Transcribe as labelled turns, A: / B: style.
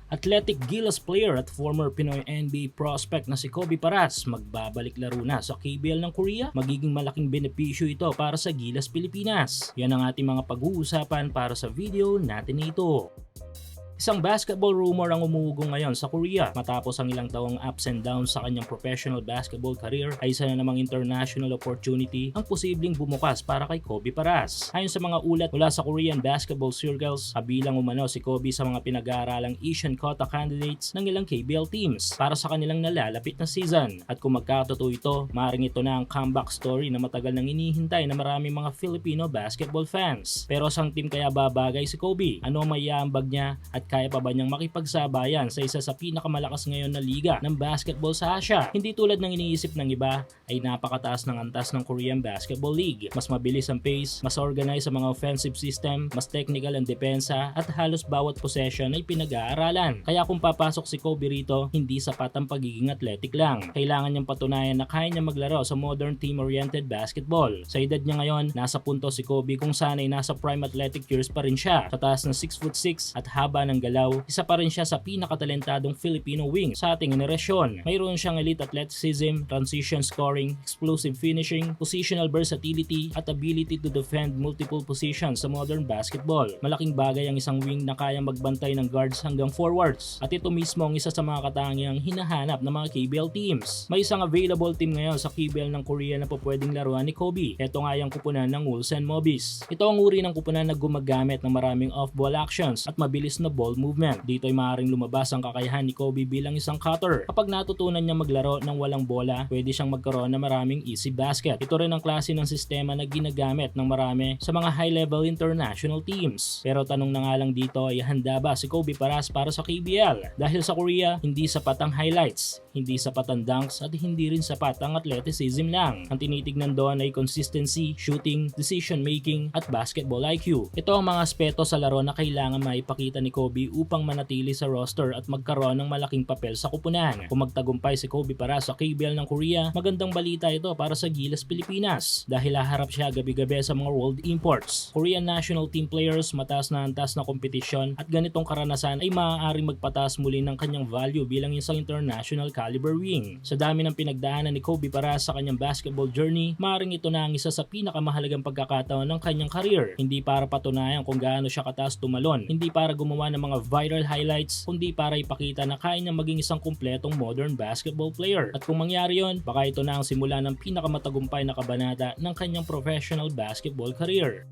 A: Athletic Gilas player at former Pinoy NBA prospect na si Kobe Paras magbabalik laro na sa KBL ng Korea. Magiging malaking benepisyo ito para sa Gilas Pilipinas. Yan ang ating mga pag-uusapan para sa video natin ito. Isang basketball rumor ang umuugong ngayon sa Korea. Matapos ang ilang taong ups and downs sa kanyang professional basketball career ay isa na namang international opportunity ang posibleng bumukas para kay Kobe Paras. Ayon sa mga ulat mula sa Korean basketball circles, kabilang umano si Kobe sa mga pinag-aaralang Asian quota candidates ng ilang KBL teams para sa kanilang nalalapit na season. At kung magkatotoo ito, maaaring ito na ang comeback story na matagal nang inihintay na maraming mga Filipino basketball fans. Pero sang team kaya babagay si Kobe? Ano ang maiaambag niya at kaya pa ba niyang makipagsabayan sa isa sa pinakamalakas ngayon na liga ng basketball sa Asia? Hindi tulad ng iniisip ng iba, ay napakataas ng antas ng Korean Basketball League. Mas mabilis ang pace, mas organized ang mga offensive system, mas technical ang depensa, at halos bawat possession ay pinag-aaralan. Kaya kung papasok si Kobe rito, hindi sapat ang pagiging athletic lang. Kailangan niyang patunayan na kaya niya maglaro sa modern team-oriented basketball. Sa edad niya ngayon, nasa punto si Kobe kung saan ay nasa prime athletic years pa rin siya. Sa taas ng 6'6" at haba ng galaw, isa pa rin siya sa pinakatalentadong Filipino wing sa ating henerasyon. Mayroon siyang elite athleticism, transition scoring, explosive finishing, positional versatility, at ability to defend multiple positions sa modern basketball. Malaking bagay ang isang wing na kayang magbantay ng guards hanggang forwards. At ito mismo ang isa sa mga katangiang hinahanap ng mga KBL teams. May isang available team ngayon sa KBL ng Korea na pwedeng laruan ni Kobe. Ito nga yung kupunan ng Ulsan Mobis. Ito ang uri ng kupunan na gumagamit ng maraming off-ball actions at mabilis na ball movement. Dito ay maaaring lumabas ang kakayahan ni Kobe bilang isang cutter. Kapag natutunan niya maglaro ng walang bola, pwede siyang magkaroon ng maraming easy basket. Ito rin ang klase ng sistema na ginagamit ng marami sa mga high-level international teams. Pero tanong na nga lang dito ay handa ba si Kobe Paras para sa KBL? Dahil sa Korea, hindi sapat ang highlights, hindi sapat ang dunks, at hindi rin sapat ang athleticism lang. Ang tinitignan doon ay consistency, shooting, decision making, at basketball IQ. Ito ang mga aspeto sa laro na kailangan maipakita ni Kobe upang manatili sa roster at magkaroon ng malaking papel sa kupunan. Kung magtagumpay si Kobe para sa KBL ng Korea, magandang balita ito para sa Gilas Pilipinas dahil haharap siya gabi-gabi sa mga world imports. Korean national team players, mataas na antas na kompetisyon, at ganitong karanasan ay maaaring magpataas muli ng kanyang value bilang isang international caliber wing. Sa dami ng pinagdaanan ni Kobe para sa kanyang basketball journey, maaaring ito na ang isa sa pinakamahalagang pagkakataon ng kanyang career. Hindi para patunayan kung gaano siya kataas tumalon, hindi para gumawa ng mga viral highlights, kundi para ipakita na kaya niya maging isang kumpletong modern basketball player. At kung mangyari yon, baka ito na ang simula ng pinakamatagumpay na kabanata ng kanyang professional basketball career.